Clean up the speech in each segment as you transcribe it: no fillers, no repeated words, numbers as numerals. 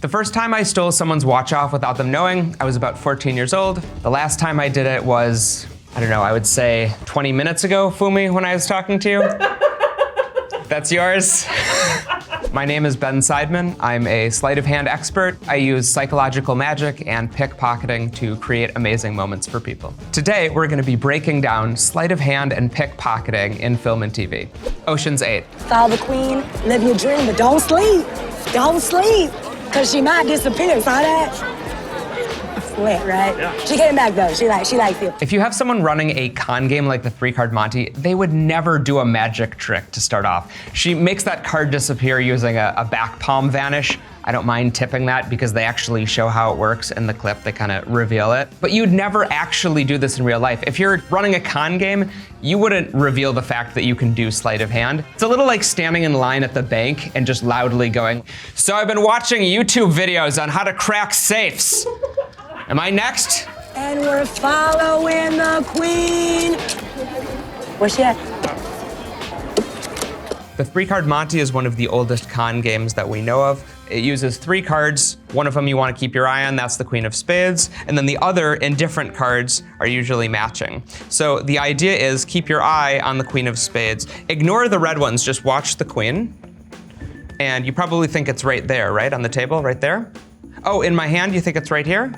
The first time I stole someone's watch off without them knowing, I was about 14 years old. The last time I did it was, I don't know, I would say 20 minutes ago, Fumi, when I was talking to you. That's yours. My name is Ben Seidman. I'm a sleight of hand expert. I use psychological magic and pickpocketing to create amazing moments for people. Today, we're gonna be breaking down sleight of hand and pickpocketing in film and TV. Ocean's 8. Follow the queen, live your dream, but don't sleep. Don't sleep, because she might disappear, saw that? Lit, right? Yeah. She came back though, she likes you. If you have someone running a con game like the 3-card Monty, they would never do a magic trick to start off. She makes that card disappear using a back palm vanish. I don't mind tipping that because they actually show how it works in the clip, they kind of reveal it. But you'd never actually do this in real life. If you're running a con game, you wouldn't reveal the fact that you can do sleight of hand. It's a little like standing in line at the bank and just loudly going, "So I've been watching YouTube videos on how to crack safes. Am I next?" And we're following the queen. Where's she at? The 3-card Monty is one of the oldest con games that we know of. It uses 3 cards. One of them you want to keep your eye on, that's the Queen of Spades. And then the other indifferent cards are usually matching. So the idea is keep your eye on the Queen of Spades. Ignore the red ones, just watch the Queen. And you probably think it's right there, right? On the table, right there? Oh, in my hand, you think it's right here?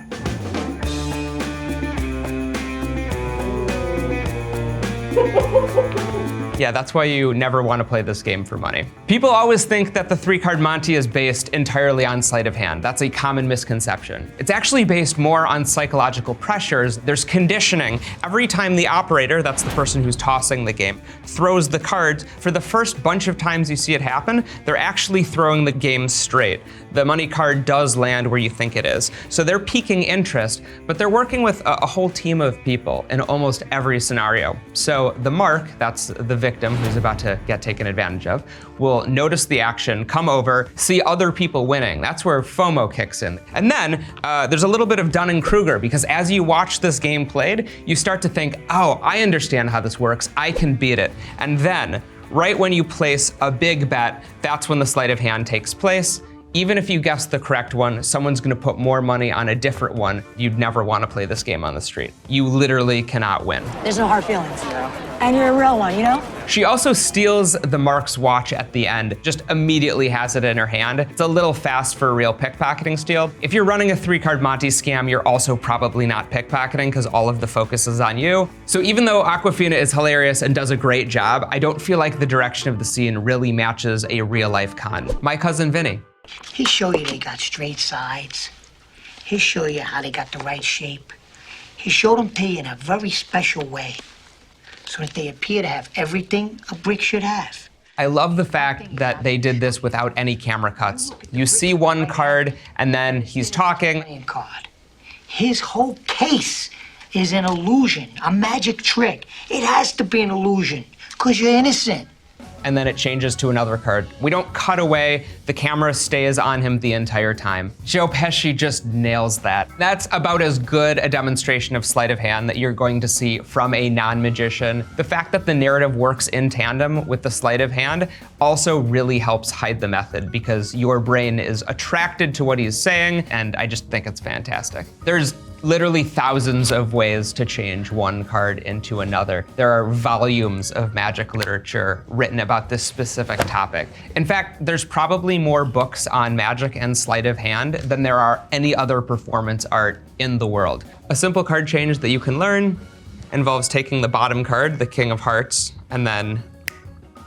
Yeah, that's why you never want to play this game for money. People always think that the 3-card Monty is based entirely on sleight of hand. That's a common misconception. It's actually based more on psychological pressures. There's conditioning. Every time the operator, that's the person who's tossing the game, throws the cards, for the first bunch of times you see it happen, they're actually throwing the game straight. The money card does land where you think it is. So they're piquing interest, but they're working with a whole team of people in almost every scenario. So the mark, that's the victim who's about to get taken advantage of, will notice the action, come over, see other people winning. That's where FOMO kicks in. And then there's a little bit of Dunning-Kruger, because as you watch this game played, you start to think, oh, I understand how this works, I can beat it. And then, right when you place a big bet, that's when the sleight of hand takes place. Even if you guess the correct one, someone's gonna put more money on a different one. You'd never wanna play this game on the street. You literally cannot win. There's no hard feelings. And you're a real one, you know? She also steals the mark's watch at the end, just immediately has it in her hand. It's a little fast for a real pickpocketing steal. If you're running a 3-card Monty scam, you're also probably not pickpocketing because all of the focus is on you. So even though Awkwafina is hilarious and does a great job, I don't feel like the direction of the scene really matches a real life con. My cousin Vinny. He'll show you they got straight sides. He'll show you how they got the right shape. He'll show them to you in a very special way, so that they appear to have everything a brick should have. I love the fact that they did this without any camera cuts. You see one card, and then he's talking. His whole case is an illusion, a magic trick. It has to be an illusion, because you're innocent. And then it changes to another card. We don't cut away, the camera stays on him the entire time. Joe Pesci just nails that. That's about as good a demonstration of sleight of hand that you're going to see from a non-magician. The fact that the narrative works in tandem with the sleight of hand also really helps hide the method, because your brain is attracted to what he's saying, and I just think it's fantastic. There's literally thousands of ways to change one card into another. There are volumes of magic literature written about this specific topic. In fact, there's probably more books on magic and sleight of hand than there are any other performance art in the world. A simple card change that you can learn involves taking the bottom card, the King of Hearts, and then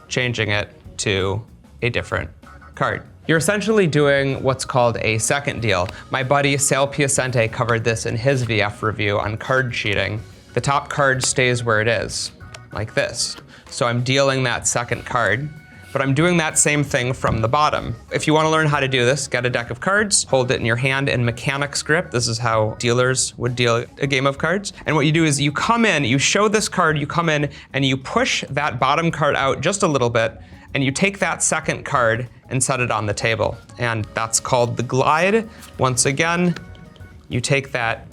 changing it to a different card. You're essentially doing what's called a second deal. My buddy Sal Piacente covered this in his VF review on card cheating. The top card stays where it is, like this. So I'm dealing that second card, but I'm doing that same thing from the bottom. If you want to learn how to do this, get a deck of cards, hold it in your hand in mechanics grip. This is how dealers would deal a game of cards. And what you do is you come in, you show this card, you come in, and you push that bottom card out just a little bit, and you take that second card and set it on the table. And that's called the glide. Once again, you take that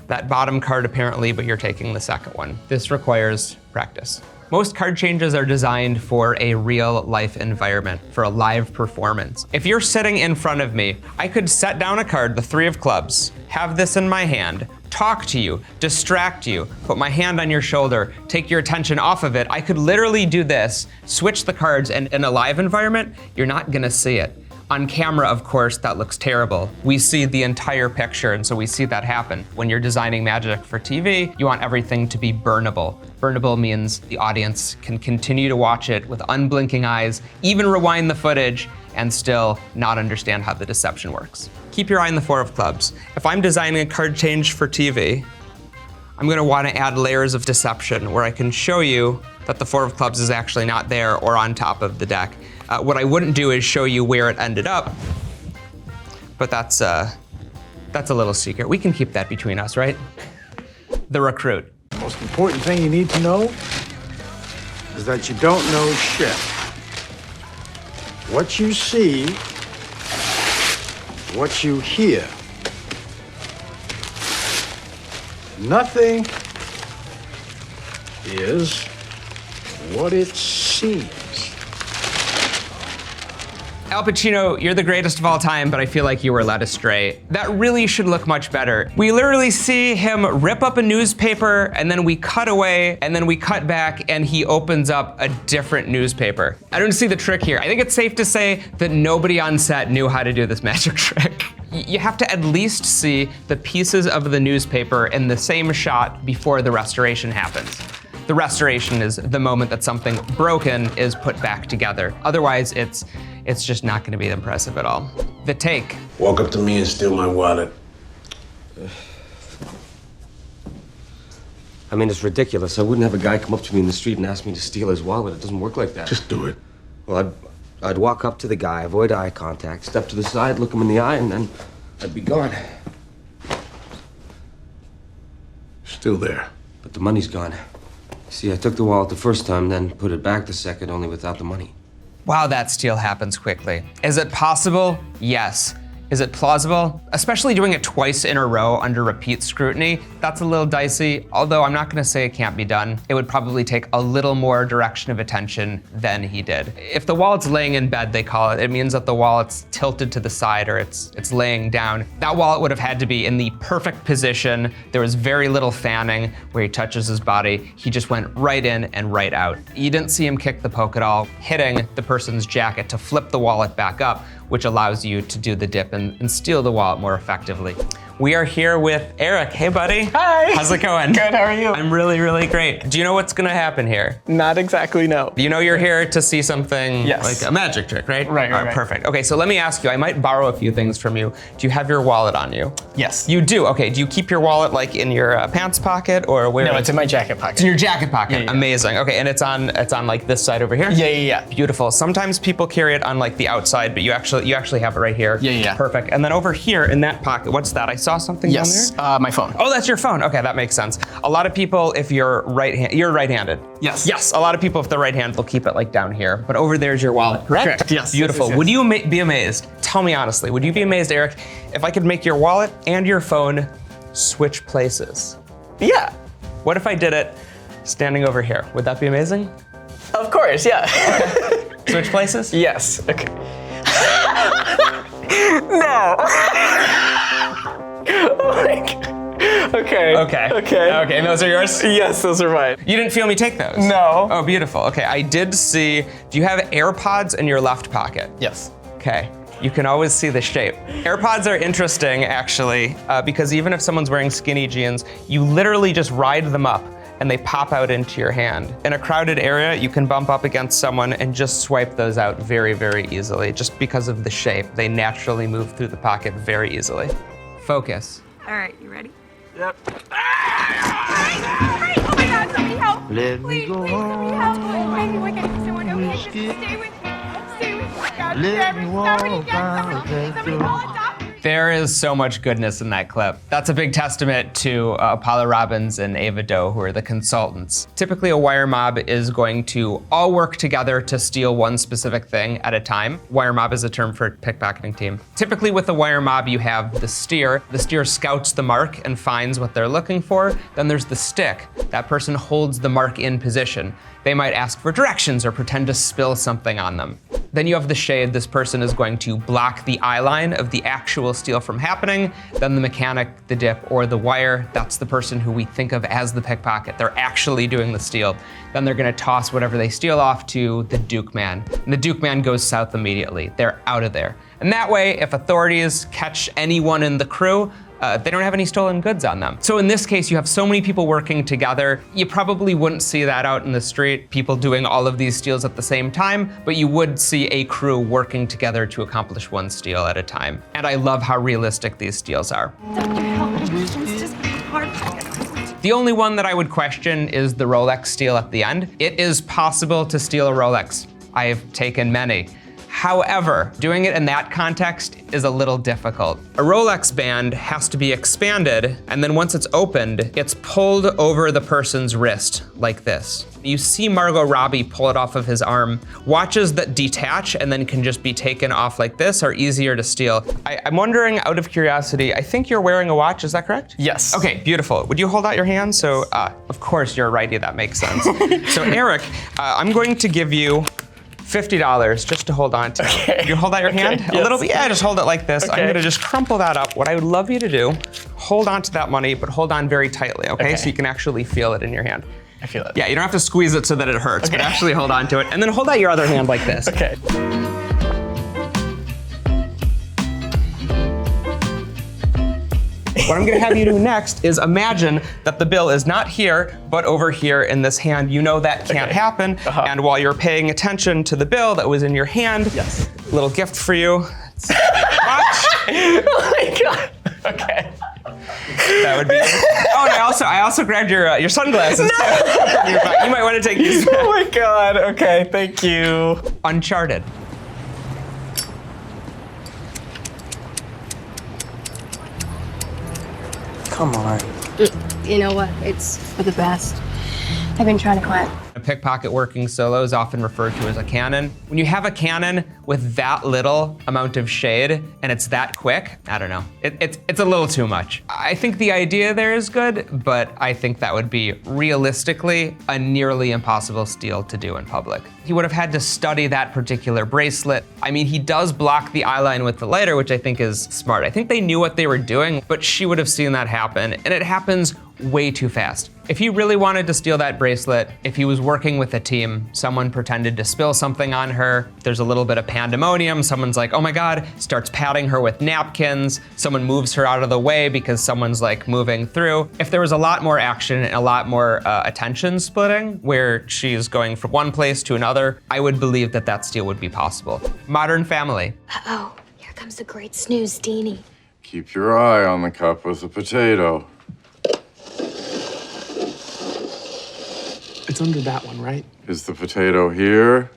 bottom card apparently, but you're taking the second one. This requires practice. Most card changes are designed for a real life environment, for a live performance. If you're sitting in front of me, I could set down a card, the 3 of clubs, have this in my hand, talk to you, distract you, put my hand on your shoulder, take your attention off of it. I could literally do this, switch the cards, and in a live environment, you're not gonna see it. On camera, of course, that looks terrible. We see the entire picture, and so we see that happen. When you're designing magic for TV, you want everything to be burnable. Burnable means the audience can continue to watch it with unblinking eyes, even rewind the footage, and still not understand how the deception works. Keep your eye on the 4 of clubs. If I'm designing a card change for TV, I'm gonna wanna add layers of deception where I can show you that the 4 of clubs is actually not there or on top of the deck. What I wouldn't do is show you where it ended up, but that's a little secret. We can keep that between us, right? The recruit. The most important thing you need to know is that you don't know shit. What you see, what you hear. Nothing is what it seems. Al Pacino, you're the greatest of all time, but I feel like you were led astray. That really should look much better. We literally see him rip up a newspaper, and then we cut away, and then we cut back, and he opens up a different newspaper. I don't see the trick here. I think it's safe to say that nobody on set knew how to do this magic trick. You have to at least see the pieces of the newspaper in the same shot before the restoration happens. The restoration is the moment that something broken is put back together. Otherwise, it's just not gonna be impressive at all. The take. Walk up to me and steal my wallet. I mean, it's ridiculous. I wouldn't have a guy come up to me in the street and ask me to steal his wallet. It doesn't work like that. Just do it. Well, I'd walk up to the guy, avoid eye contact, step to the side, look him in the eye, and then I'd be gone. Still there. But the money's gone. See, I took the wallet the first time, then put it back the second, only without the money. Wow, that steal happens quickly. Is it possible? Yes. Is it plausible? Especially doing it twice in a row under repeat scrutiny, that's a little dicey, although I'm not gonna say it can't be done. It would probably take a little more direction of attention than he did. If the wallet's laying in bed, they call it, it means that the wallet's tilted to the side or it's laying down. That wallet would have had to be in the perfect position. There was very little fanning where he touches his body. He just went right in and right out. You didn't see him kick the poke at all, hitting the person's jacket to flip the wallet back up, which allows you to do the dip and steal the wallet more effectively. We are here with Eric. Hey, buddy. Hi. How's it going? Good, how are you? I'm really, really great. Do you know what's gonna happen here? Not exactly, no. You know you're here to see something Yes. like a magic trick, right? Right, right. Perfect. Okay, so let me ask you, I might borrow a few things from you. Do you have your wallet on you? Yes. You do, okay. Do you keep your wallet like in your pants pocket or where? No, it's in my jacket It's pocket. in your jacket pocket. Yeah, yeah. Amazing. Okay, and it's on like this side over here? Yeah. Beautiful. Sometimes people carry it on like the outside, but you actually have it right here. Yeah. Perfect. And then over here in that pocket, what's that? I saw something down there. Yes, my phone. Oh, that's your phone. Okay, that makes sense. A lot of people, if you're right-handed. Yes. Yes, a lot of people, if they're right-handed, they'll keep it like down here. But over there's your wallet, correct? Correct, yes. Beautiful. Yes. Would you be amazed? Tell me honestly, would you be amazed, Eric, if I could make your wallet and your phone switch places? Yeah, What if I did it standing over here? Would that be amazing? of course, yeah. Switch places? Yes, okay. No. Oh my God. Okay. Okay, and those are yours? Yes, those are mine. You didn't feel me take those? No. Oh, beautiful. Okay, I did see, do you have AirPods in your left pocket? Yes. Okay, you can always see the shape. AirPods are interesting, actually, because even if someone's wearing skinny jeans, you literally just ride them up and they pop out into your hand. In a crowded area, you can bump up against someone and just swipe those out very, very easily, just because of the shape. They naturally move through the pocket very easily. Focus. All right, you ready? Yep. Hurry! Oh my God, somebody help! Let Please, me go somebody help! Maybe we can someone over here. Just stay with me. God damn it! Somebody get somebody. Somebody call a doctor. There is so much goodness in that clip. That's a big testament to Paula Robbins and Ava Doe, who are the consultants. Typically, a wire mob is going to all work together to steal one specific thing at a time. Wire mob is a term for pickpocketing team. Typically, with a wire mob, you have the steer. The steer scouts the mark and finds what they're looking for. Then there's the stick. That person holds the mark in position. They might ask for directions or pretend to spill something on them. Then you have the shade. This person is going to block the eye line of the actual steal from happening. Then the mechanic, the dip, or the wire, that's the person who we think of as the pickpocket. They're actually doing the steal. Then they're gonna toss whatever they steal off to the Duke man. And the Duke man goes south immediately. They're out of there. And that way, if authorities catch anyone in the crew, they don't have any stolen goods on them. So in this case, you have so many people working together. You probably wouldn't see that out in the street, people doing all of these steals at the same time, but you would see a crew working together to accomplish one steal at a time. And I love how realistic these steals are. Doctor, help me. It's just hard. The only one that I would question is the Rolex steal at the end. It is possible to steal a Rolex. I have taken many. However, doing it in that context is a little difficult. A Rolex band has to be expanded, and then once it's opened, it's pulled over the person's wrist like this. You see Margot Robbie pull it off of his arm. Watches that detach and then can just be taken off like this are easier to steal. I'm wondering, out of curiosity, I think you're wearing a watch, is that correct? Yes. Okay, beautiful. Would you hold out your hand? So, of course, you're a righty, that makes sense. So Eric, I'm going to give you $50 just to hold on to. Okay. You hold out your hand Yes. a little bit? Yeah, just hold it like this. Okay. I'm gonna just crumple that up. What I would love you to do, hold on to that money, but hold on very tightly, okay? So you can actually feel it in your hand. I feel it. Yeah, you don't have to squeeze it so that it hurts, but actually hold on to it. And then hold out your other hand like this. Okay. What I'm gonna have you do next is imagine that the bill is not here, but over here in this hand. You know that can't happen. And while you're paying attention to the bill that was in your hand, Yes. little gift for you. Watch. Oh my God. Okay. That would be it. Oh, and I also grabbed your sunglasses. No. You might want to take these back. Oh my God. Okay. Thank you. Uncharted. Come on. You know what? It's for the best. I've been trying to quit. A pickpocket working solo is often referred to as a cannon. When you have a cannon with that little amount of shade and it's that quick, I don't know. It's a little too much. I think the idea there is good, but I think that would be realistically a nearly impossible steal to do in public. He would have had to study that particular bracelet. I mean, he does block the eye line with the lighter, which I think is smart. I think they knew what they were doing, but she would have seen that happen, and it happens way too fast. If he really wanted to steal that bracelet, if he was working with a team, someone pretended to spill something on her, there's a little bit of pandemonium, someone's like, oh my God, starts patting her with napkins, someone moves her out of the way because someone's like moving through. If there was a lot more action and a lot more attention splitting, where she's going from one place to another, I would believe that that steal would be possible. Modern Family. Uh-oh, here comes the great snooze, Deanie. Keep your eye on the cup with the potato. It's under that one, right? Is the potato here?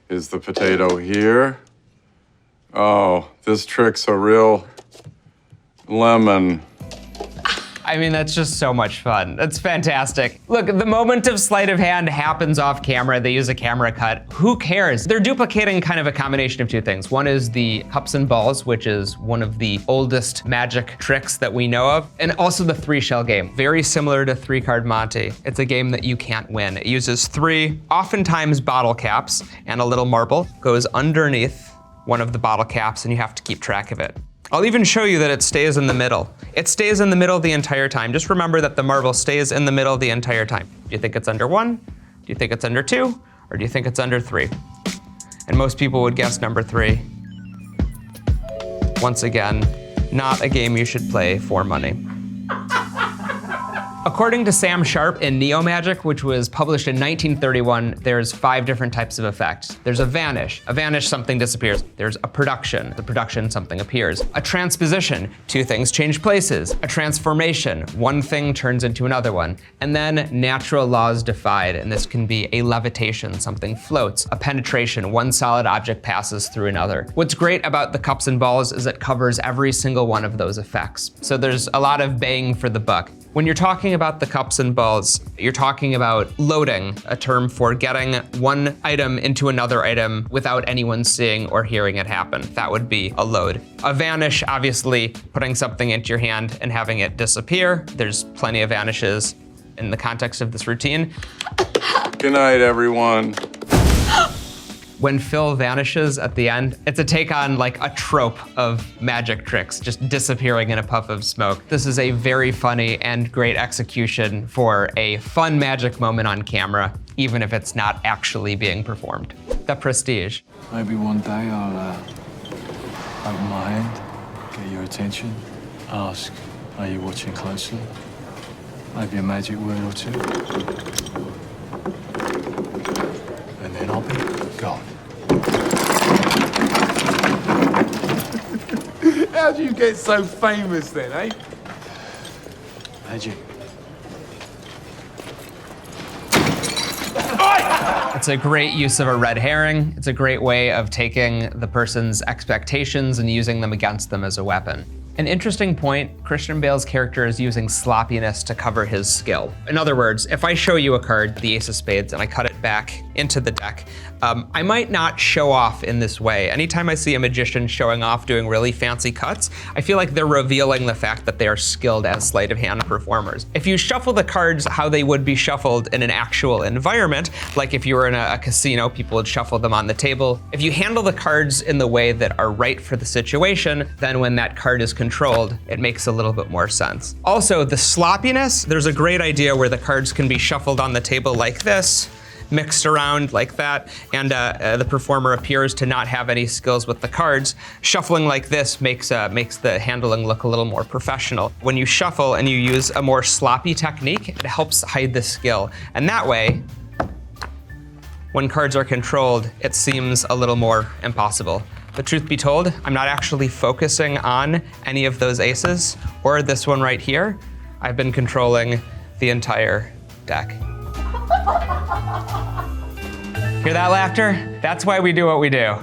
Is the potato here? Oh, this trick's a real lemon. I mean, that's just so much fun. That's fantastic. Look, the moment of sleight of hand happens off camera. They use a camera cut. Who cares? They're duplicating kind of a combination of two things. One is the cups and balls, which is one of the oldest magic tricks that we know of. And also the 3-shell game, very similar to 3-card Monte. It's a game that you can't win. It uses 3, oftentimes bottle caps, and a little marble goes underneath one of the bottle caps, and you have to keep track of it. I'll even show you that it stays in the middle. It stays in the middle the entire time. Just remember that the marble stays in the middle the entire time. Do you think it's under 1? Do you think it's under 2? Or do you think it's under 3? And most people would guess number 3. Once again, not a game you should play for money. According to Sam Sharp in Neo-Magic, which was published in 1931, there's 5 different types of effects. There's a vanish, something disappears. There's a production, the production, something appears. A transposition, 2 things change places. A transformation, 1 thing turns into another one. And then natural laws defied, and this can be a levitation, something floats. A penetration, 1 solid object passes through another. What's great about the cups and balls is it covers every single one of those effects. So there's a lot of bang for the buck. When you're talking about the cups and balls, you're talking about loading, a term for getting one item into another item without anyone seeing or hearing it happen. That would be a load. A vanish, obviously, putting something into your hand and having it disappear. There's plenty of vanishes in the context of this routine. Good night, everyone. When Phil vanishes at the end, it's a take on like a trope of magic tricks, just disappearing in a puff of smoke. This is a very funny and great execution for a fun magic moment on camera, even if it's not actually being performed. The Prestige. Maybe one day I'll open my hand, get your attention, ask, are you watching closely? Maybe a magic word or 2. And then I'll be gone. How do you get so famous then, eh? Magic. It's a great use of a red herring. It's a great way of taking the person's expectations and using them against them as a weapon. An interesting point, Christian Bale's character is using sloppiness to cover his skill. In other words, if I show you a card, the Ace of Spades, and I cut it back into the deck, I might not show off in this way. Anytime I see a magician showing off doing really fancy cuts, I feel like they're revealing the fact that they are skilled as sleight of hand performers. If you shuffle the cards how they would be shuffled in an actual environment, like if you were in a casino, people would shuffle them on the table. If you handle the cards in the way that are right for the situation, then when that card is controlled, it makes a little bit more sense. Also, the sloppiness, there's a great idea where the cards can be shuffled on the table like this, mixed around like that, and the performer appears to not have any skills with the cards. Shuffling like this makes the handling look a little more professional. When you shuffle and you use a more sloppy technique, it helps hide the skill. And that way, when cards are controlled, it seems a little more impossible. But truth be told, I'm not actually focusing on any of those aces or this one right here. I've been controlling the entire deck. Hear that laughter? That's why we do what we do.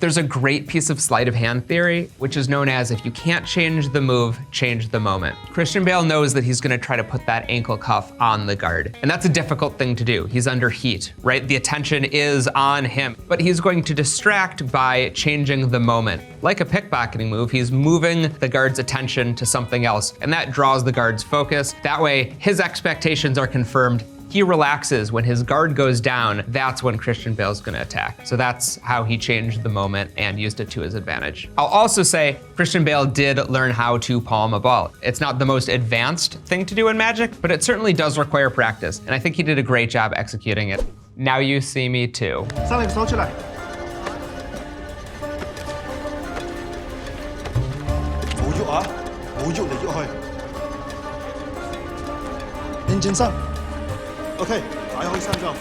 There's a great piece of sleight of hand theory, which is known as if you can't change the move, change the moment. Christian Bale knows that he's gonna try to put that ankle cuff on the guard. And that's a difficult thing to do. He's under heat, right? The attention is on him, but he's going to distract by changing the moment. Like a pickpocketing move, he's moving the guard's attention to something else, and that draws the guard's focus. That way, his expectations are confirmed. He relaxes. When his guard goes down, that's when Christian Bale's gonna attack. So that's how he changed the moment and used it to his advantage. I'll also say Christian Bale did learn how to palm a ball. It's not the most advanced thing to do in Magic, but it certainly does require practice. And I think he did a great job executing it. Now you see me too. 3零數出嚟。冇喐啊，冇喐嚟喐去。認真身。OK， 打開三張。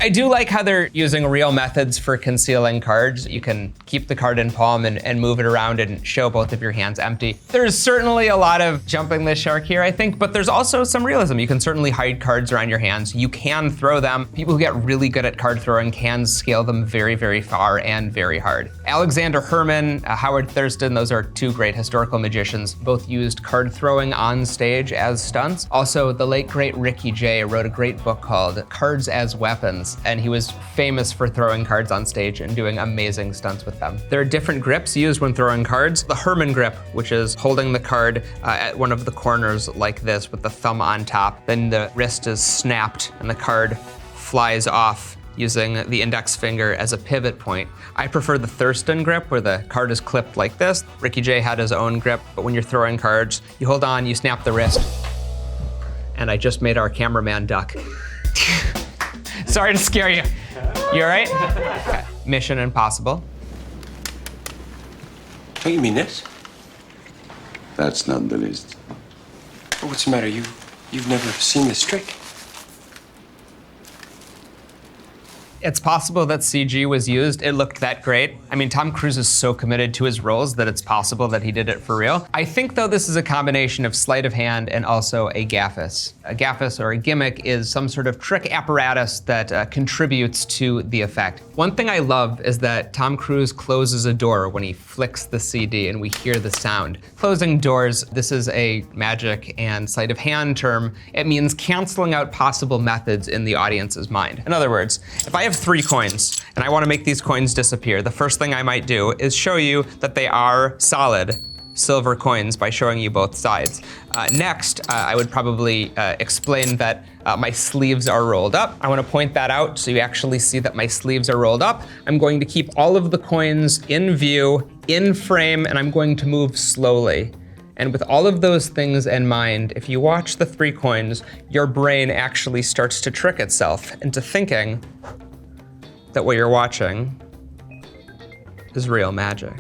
I do like how they're using real methods for concealing cards. You can keep the card in palm and move it around and show both of your hands empty. There's certainly a lot of jumping the shark here, I think, but there's also some realism. You can certainly hide cards around your hands. You can throw them. People who get really good at card throwing can scale them very, very far and very hard. Alexander Herman, Howard Thurston, those are 2 great historical magicians. Both used card throwing on stage as stunts. Also, the late great Ricky Jay wrote a great book called Cards as Weapons, and he was famous for throwing cards on stage and doing amazing stunts with them. There are different grips used when throwing cards. The Herman grip, which is holding the card at one of the corners like this with the thumb on top. Then the wrist is snapped and the card flies off using the index finger as a pivot point. I prefer the Thurston grip where the card is clipped like this. Ricky Jay had his own grip, but when you're throwing cards, you hold on, you snap the wrist. And I just made our cameraman duck. Sorry to scare you. You all right? Okay. Mission Impossible. Oh, you mean this? That's not the least. What's the matter? You've never seen this trick? It's possible that CG was used. It looked that great. I mean, Tom Cruise is so committed to his roles that it's possible that he did it for real. I think, though, this is a combination of sleight of hand and also a gaffus. A gaffus, or a gimmick, is some sort of trick apparatus that contributes to the effect. One thing I love is that Tom Cruise closes a door when he flicks the CD and we hear the sound. Closing doors, this is a magic and sleight of hand term. It means canceling out possible methods in the audience's mind. In other words, if I have 3 coins and I want to make these coins disappear, the first thing I might do is show you that they are solid silver coins by showing you both sides. Next, I would probably explain that my sleeves are rolled up. I want to point that out so you actually see that my sleeves are rolled up. I'm going to keep all of the coins in view, in frame, and I'm going to move slowly. And with all of those things in mind, if you watch the 3 coins, your brain actually starts to trick itself into thinking that what you're watching is real magic.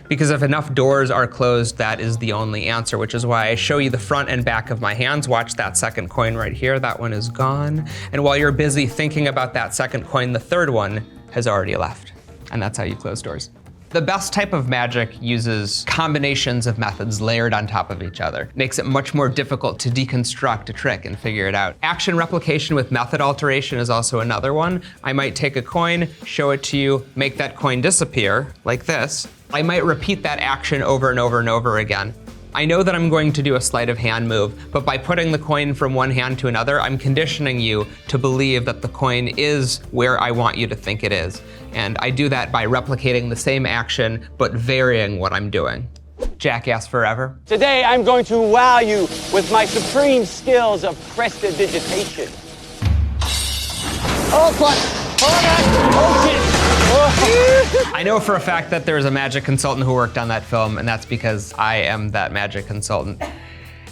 Because if enough doors are closed, that is the only answer, which is why I show you the front and back of my hands. Watch that second coin right here, that one is gone. And while you're busy thinking about that second coin, the third one has already left. And that's how you close doors. The best type of magic uses combinations of methods layered on top of each other. Makes it much more difficult to deconstruct a trick and figure it out. Action replication with method alteration is also another one. I might take a coin, show it to you, make that coin disappear, like this. I might repeat that action over and over and over again. I know that I'm going to do a sleight of hand move, but by putting the coin from one hand to another, I'm conditioning you to believe that the coin is where I want you to think it is. And I do that by replicating the same action, but varying what I'm doing. Jackass Forever. Today, I'm going to wow you with my supreme skills of prestidigitation. Oh, fuck! Oh, shit! I know for a fact that there's a magic consultant who worked on that film, and that's because I am that magic consultant.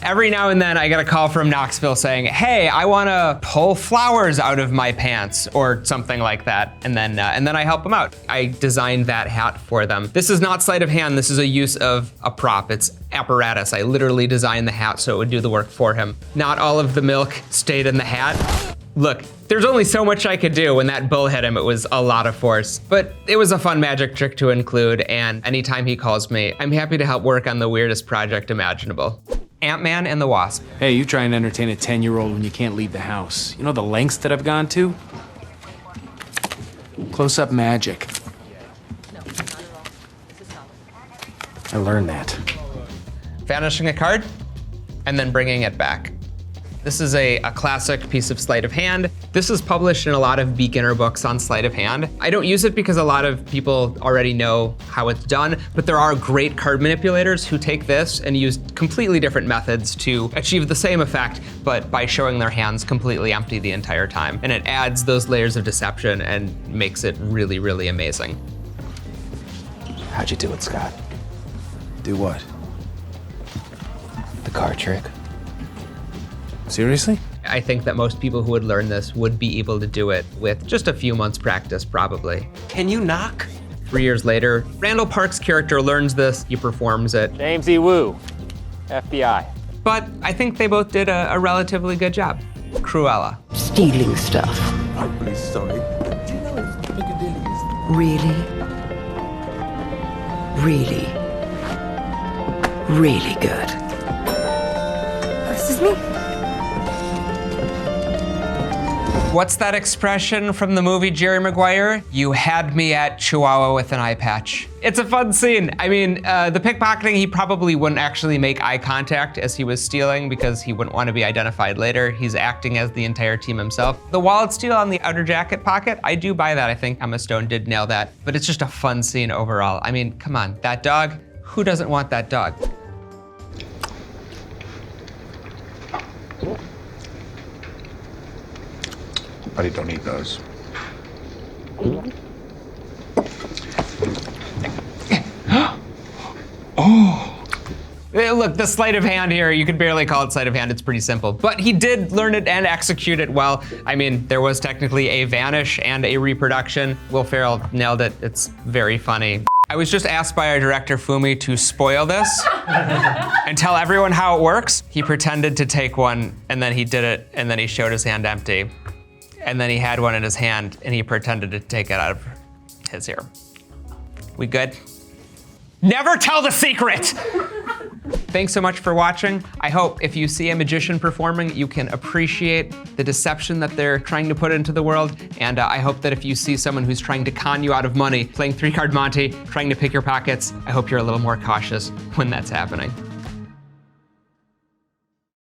Every now and then I get a call from Knoxville saying, hey, I wanna pull flowers out of my pants or something like that. And then I help them out. I designed that hat for them. This is not sleight of hand, this is a use of a prop. It's apparatus. I literally designed the hat so it would do the work for him. Not all of the milk stayed in the hat. Look, there's only so much I could do. When that bull hit him, it was a lot of force. But it was a fun magic trick to include, and anytime he calls me, I'm happy to help work on the weirdest project imaginable. Ant-Man and the Wasp. Hey, you try and entertain a 10-year-old when you can't leave the house. You know the lengths that I've gone to? Close-up magic. I learned that. Vanishing a card, and then bringing it back. This is a classic piece of sleight of hand. This is published in a lot of beginner books on sleight of hand. I don't use it because a lot of people already know how it's done, but there are great card manipulators who take this and use completely different methods to achieve the same effect, but by showing their hands completely empty the entire time. And it adds those layers of deception and makes it really, really amazing. How'd you do it, Scott? Do what? The card trick. Seriously? I think that most people who would learn this would be able to do it with just a few months practice, probably. Can you knock? 3 years later, Randall Park's character learns this, he performs it. James E. Wu, FBI. But I think they both did a relatively good job. Cruella. Stealing stuff. I'm really sorry. Do you know if Piccadilly is... Really? Really? Really good. This is me. What's that expression from the movie Jerry Maguire? You had me at Chihuahua with an eye patch. It's a fun scene. I mean, the pickpocketing, he probably wouldn't actually make eye contact as he was stealing because he wouldn't want to be identified later. He's acting as the entire team himself. The wallet steal on the outer jacket pocket, I do buy that. I think Emma Stone did nail that, but it's just a fun scene overall. I mean, come on, that dog, who doesn't want that dog? Buddy, don't eat those. Oh! Look, the sleight of hand here, you could barely call it sleight of hand, it's pretty simple. But he did learn it and execute it well. I mean, there was technically a vanish and a reproduction. Will Ferrell nailed it, it's very funny. I was just asked by our director, Fumi, to spoil this and tell everyone how it works. He pretended to take one, and then he did it, and then he showed his hand empty. And then he had one in his hand, and he pretended to take it out of his ear. We good? Never tell the secret! Thanks so much for watching. I hope if you see a magician performing, you can appreciate the deception that they're trying to put into the world. And I hope that if you see someone who's trying to con you out of money, playing 3-card Monte, trying to pick your pockets, I hope you're a little more cautious when that's happening.